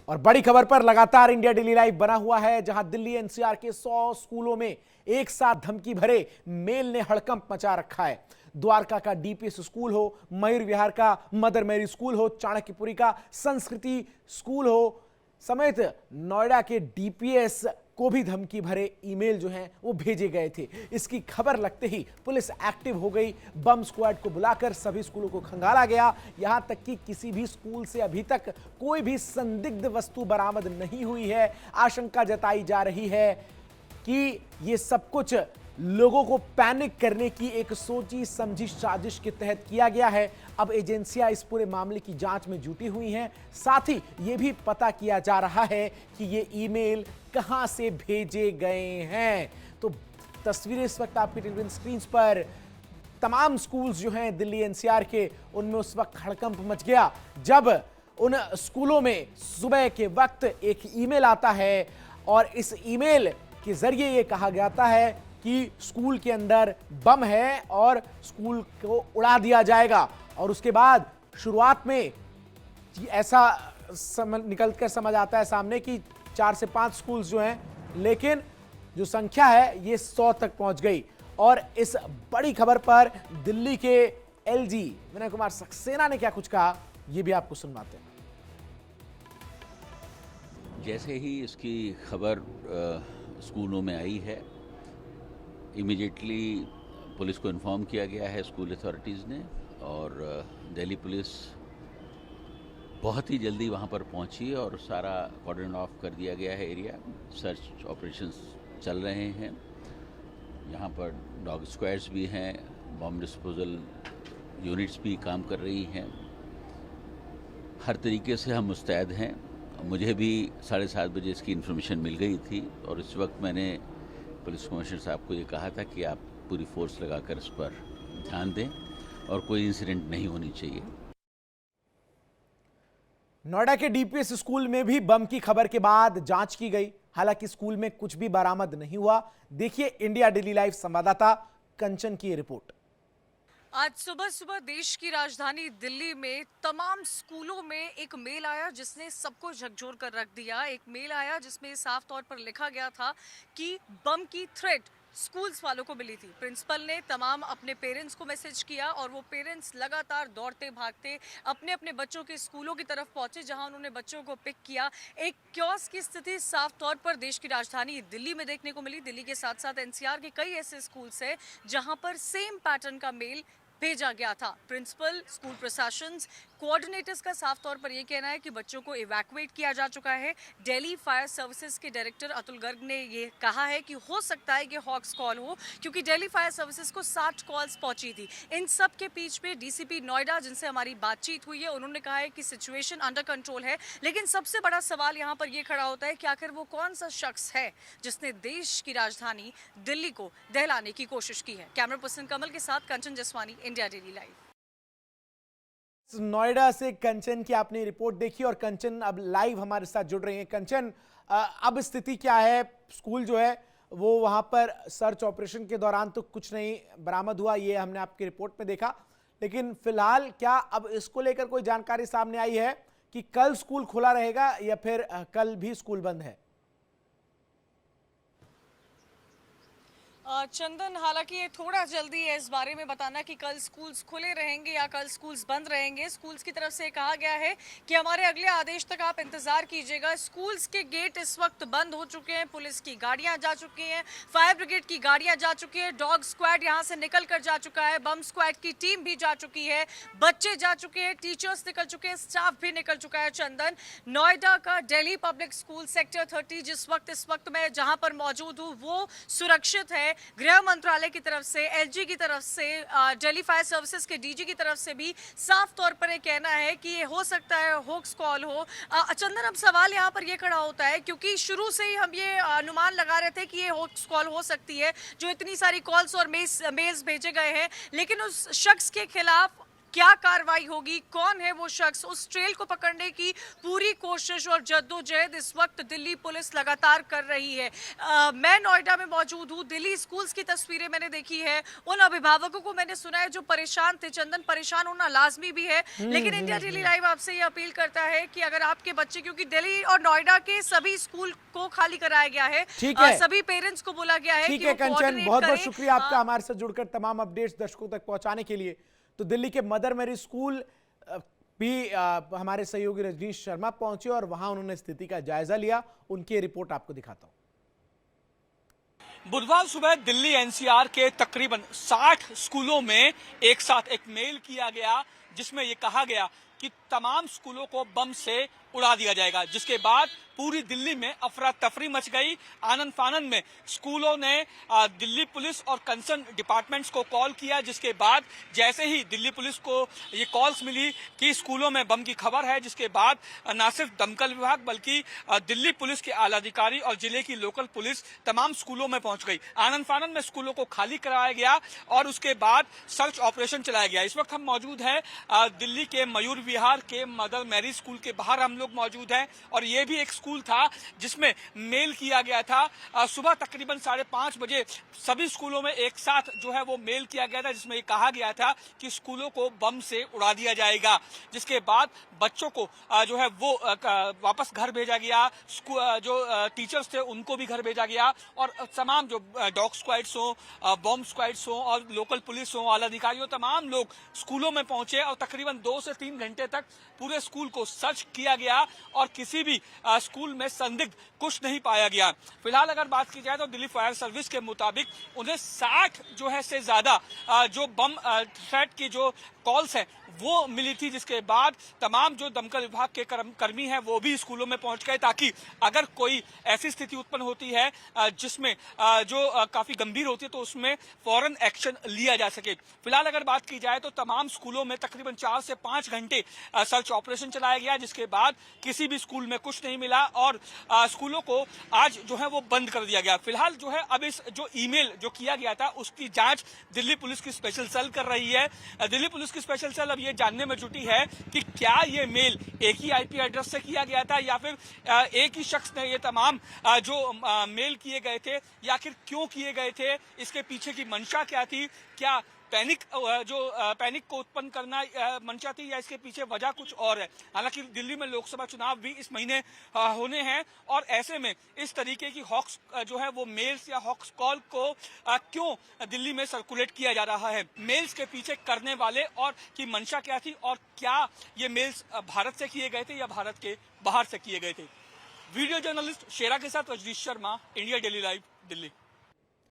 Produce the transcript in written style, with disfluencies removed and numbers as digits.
और बड़ी खबर पर लगातार इंडिया डेली लाइव बना हुआ है, जहां दिल्ली एनसीआर के 100 स्कूलों में एक साथ धमकी भरे मेल ने हड़कंप मचा रखा है। द्वारका का डीपीएस स्कूल हो, मयूर विहार का मदर मेरी स्कूल हो, चाणक्यपुरी का संस्कृति स्कूल हो, समेत नोएडा के डीपीएस को भी धमकी भरे ईमेल जो हैं वो भेजे गए थे। इसकी खबर लगते ही पुलिस एक्टिव हो गई। बम स्क्वाड को बुलाकर सभी स्कूलों को खंगाला गया। यहां तक कि किसी भी स्कूल से अभी तक कोई भी संदिग्ध वस्तु बरामद नहीं हुई है। आशंका जताई जा रही है कि ये सब कुछ लोगों को पैनिक करने की एक सोची समझी साजिश के तहत किया गया है। अब एजेंसियां इस पूरे मामले की जांच में जुटी हुई हैं। साथ ही यह भी पता किया जा रहा है कि ये ईमेल कहां से भेजे गए हैं। तो तस्वीरें इस वक्त आपकी टेलीविजन स्क्रीन पर तमाम स्कूल्स जो हैं दिल्ली एनसीआर के, उनमें उस वक्त हड़कंप मच गया जब उन स्कूलों में सुबह के वक्त एक ईमेल आता है और इस ईमेल के जरिए यह कहा जाता है कि स्कूल के अंदर बम है और स्कूल को उड़ा दिया जाएगा। और उसके बाद शुरुआत में ऐसा निकलकर समझ आता है सामने कि 4 से 5 स्कूल्स जो हैं, लेकिन जो संख्या है ये 100 तक पहुंच गई। और इस बड़ी खबर पर दिल्ली के एलजी विनय कुमार सक्सेना ने क्या कुछ कहा, ये भी आपको सुनवाते हैं। जैसे ही इसकी खबर स्कूलों में आई है, इमीडिएटली पुलिस को इन्फॉर्म किया गया है स्कूल अथॉरिटीज़ ने, और दिल्ली पुलिस बहुत ही जल्दी वहाँ पर पहुँची और सारा कॉर्डन ऑफ कर दिया गया है एरिया। सर्च ऑपरेशंस चल रहे हैं। यहाँ पर डॉग स्क्वाड्स भी हैं, बॉम्ब डिस्पोजल यूनिट्स भी काम कर रही हैं। हर तरीके से हम मुस्तैद हैं। मुझे भी 7:30 बजे इसकी इन्फॉर्मेशन मिल गई थी और इस वक्त मैंने पुलिस कमिश्नर साहब को ये कहा था कि आप पूरी फोर्स लगाकर इस पर ध्यान दें और कोई इंसिडेंट नहीं होनी चाहिए। नोएडा के डीपीएस स्कूल में भी बम की खबर के बाद जांच की गई। हालांकि स्कूल में कुछ भी बरामद नहीं हुआ। देखिए इंडिया डेली लाइव संवाददाता कंचन की रिपोर्ट। आज सुबह सुबह देश की राजधानी दिल्ली में तमाम स्कूलों में एक मेल आया जिसने सबको झकझोर कर रख दिया। एक मेल आया जिसमें साफ तौर पर लिखा गया था कि बम की थ्रेट स्कूल्स वालों को मिली थी। प्रिंसिपल ने तमाम अपने पेरेंट्स को मैसेज किया और वो पेरेंट्स लगातार दौड़ते भागते अपने अपने बच्चों के स्कूलों की तरफ पहुंचे, जहां उन्होंने बच्चों को पिक किया। एक क्योस की स्थिति साफ तौर पर देश की राजधानी दिल्ली में देखने को मिली। दिल्ली के साथ साथ एनसीआर के कई ऐसे स्कूल्स हैं जहां पर सेम पैटर्न का मेल भेजा गया था। प्रिंसिपल, स्कूल प्रशासन, कोऑर्डिनेटर्स का साफ तौर पर यह कहना है कि बच्चों को इवैक्यूएट किया जा चुका है। दिल्ली फायर सर्विसेज के डायरेक्टर अतुल गर्ग ने यह कहा है कि हो सकता है कि हॉक्स कॉल हो, क्योंकि दिल्ली फायर सर्विसेज को 60 कॉल्स पहुंची थी। इन सब के बीच में डीसीपी नोएडा, जिनसे हमारी बातचीत हुई है, उन्होंने कहा है कि सिचुएशन अंडर कंट्रोल है। लेकिन सबसे बड़ा सवाल यहाँ पर यह खड़ा होता है कि आखिर वो कौन सा शख्स है जिसने देश की राजधानी दिल्ली को दहलाने की कोशिश की है। कैमरा पर्सन कमल के साथ Kanchan Jaswani, India daily live. Noida से कंचन की आपने रिपोर्ट देखी और कंचन अब लाइव हमारे साथ जुड़ रही हैं। कंचन, अब स्थिति क्या है? स्कूल जो है वो वहां पर सर्च ऑपरेशन के दौरान तो कुछ नहीं बरामद हुआ, ये हमने आपकी रिपोर्ट में देखा, लेकिन फिलहाल क्या अब इसको लेकर कोई जानकारी सामने आई है कि कल स्कूल खुला रहेगा या फिर कल भी स्कूल बंद है? चंदन, हालांकि ये थोड़ा जल्दी है इस बारे में बताना कि कल स्कूल्स खुले रहेंगे या कल स्कूल्स बंद रहेंगे। स्कूल्स की तरफ से कहा गया है कि हमारे अगले आदेश तक आप इंतजार कीजिएगा। स्कूल्स के गेट इस वक्त बंद हो चुके हैं, पुलिस की गाड़ियां जा चुकी हैं, फायर ब्रिगेड की गाड़ियां जा चुकी है, डॉग स्क्वाड यहां से निकल कर जा चुका है, बम स्क्वाड की टीम भी जा चुकी है, बच्चे जा चुके हैं, टीचर्स निकल चुके हैं, स्टाफ भी निकल चुका है। चंदन, नोएडा का दिल्ली पब्लिक स्कूल सेक्टर 30 इस वक्त मैं जहां पर मौजूद हूं वो सुरक्षित है। गृह मंत्रालय की तरफ से, एलजी की तरफ से, दिल्ली फायर सर्विसेज के डीजी की तरफ से भी साफ तौर पर यह कहना है कि ये हो सकता है होक्स कॉल हो। चंदन, अब सवाल यहाँ पर यह खड़ा होता है, क्योंकि शुरू से ही हम ये अनुमान लगा रहे थे कि ये होक्स कॉल हो सकती है, जो इतनी सारी कॉल्स और मेल्स भेजे गए हैं, लेकिन उस शख्स के खिलाफ क्या कार्रवाई होगी, कौन है वो शख्स, उस ट्रेल को पकड़ने की पूरी कोशिश और जद्दोजहद इस वक्त दिल्ली पुलिस लगातार कर रही है। मैं नोएडा में मौजूद हूँ। दिल्ली स्कूल्स की तस्वीरें मैंने देखी है, उन अभिभावकों को मैंने सुना है जो परेशान थे। चंदन, परेशान होना लाजमी भी है, लेकिन इंडिया डेली लाइव आपसे ये अपील करता है कि अगर आपके बच्चे, क्योंकि दिल्ली और नोएडा के सभी स्कूल को खाली कराया गया है, ठीक है, सभी पेरेंट्स को बोला गया है ठीक कि है वो कंचन, कोऑर्डिनेट बहुत बहुत करें। शुक्रिया आपका हमारे साथ जुड़कर तमाम अपडेट्स दर्शकों तक पहुंचाने के लिए। तो दिल्ली के मदर मैरी स्कूल भी हमारे सहयोगी रजनीश शर्मा पहुंचे और वहां उन्होंने स्थिति का जायजा लिया। उनकी रिपोर्ट आपको दिखाता हूं। बुधवार सुबह दिल्ली एनसीआर के तकरीबन 60 स्कूलों में एक साथ एक मेल किया गया, जिसमें ये कहा गया कि तमाम स्कूलों को बम से उड़ा दिया जाएगा, जिसके बाद पूरी दिल्ली में अफरा तफरी मच गई। आनंद फानंद में स्कूलों ने दिल्ली पुलिस और कंसर्न डिपार्टमेंट्स को कॉल किया, जिसके बाद जैसे ही दिल्ली पुलिस को ये कॉल्स मिली कि स्कूलों में बम की खबर है, जिसके बाद न सिर्फ दमकल विभाग बल्कि दिल्ली पुलिस के आला अधिकारी और जिले की लोकल पुलिस तमाम स्कूलों में पहुंच गई। आनंद फानंद में स्कूलों को खाली कराया गया और उसके बाद सर्च ऑपरेशन चलाया गया। इस वक्त हम मौजूद हैं दिल्ली के मयूर विहार के मदर मैरी स्कूल के बाहर हम लोग मौजूद हैं, और ये भी एक स्कूल था जिसमें मेल किया गया था। सुबह तकरीबन 5:30 बजे सभी स्कूलों में एक साथ जो है वो मेल किया गया था, जिसमें ये कहा गया था कि स्कूलों को बम से उड़ा दिया जाएगा, जिसके बाद बच्चों को जो है वो वापस घर भेजा गया। जो टीचर्स थे उनको भी घर भेजा गया, और तमाम जो डॉग स्क्वाड्स हो, बॉम्ब स्क्वाड्स हो और लोकल पुलिस हो, आला अधिकारी हो, तमाम लोग स्कूलों में पहुंचे और तकरीबन 2 से 3 घंटे तक पूरे स्कूल को सर्च किया गया और किसी भी स्कूल में संदिग्ध कुछ नहीं पाया गया। फिलहाल अगर बात की जाए तो दिल्ली फायर सर्विस के मुताबिक उन्हें 60 जो है से ज्यादा जो बम थ्रेट की जो कॉल्स हैं वो मिली थी, जिसके बाद तमाम जो दमकल विभाग के कर्मी हैं वो भी स्कूलों में पहुंच गए, ताकि अगर कोई ऐसी स्थिति उत्पन्न होती है जिसमें जो काफी गंभीर होती है तो उसमें फौरन एक्शन लिया जा सके। फिलहाल अगर बात की जाए तो तमाम स्कूलों में तकरीबन 4 से 5 घंटे सर्च ऑपरेशन चलाया गया, जिसके बाद किसी भी स्कूल में कुछ नहीं मिला और स्कूलों को आज जो है वो बंद कर दिया गया। फिलहाल जो है अब इस जो ईमेल जो किया गया था उसकी जांच दिल्ली पुलिस की स्पेशल सेल कर रही है। दिल्ली पुलिस की स्पेशल सेल अब ये जानने में जुटी है कि क्या ये मेल एक ही आईपी एड्रेस से किया गया था या फिर एक ही शख्स ने ये तमाम जो मेल किए गए थे, या फिर क्यों किए गए थे, इसके पीछे की मंशा क्या थी, क्या पैनिक को उत्पन्न करना मंशा थी या इसके पीछे वजह कुछ और है। हालांकि दिल्ली में लोकसभा चुनाव भी इस महीने होने हैं, और ऐसे में इस तरीके की हॉक्स जो है वो मेल्स या हॉक्स कॉल को क्यों दिल्ली में सर्कुलेट किया जा रहा है, मेल्स के पीछे करने वाले और की मंशा क्या थी, और क्या ये मेल्स भारत से किए गए थे या भारत के बाहर से किए गए थे। वीडियो जर्नलिस्ट शेरा के साथ Rajneesh Sharma, India daily Live, Delhi.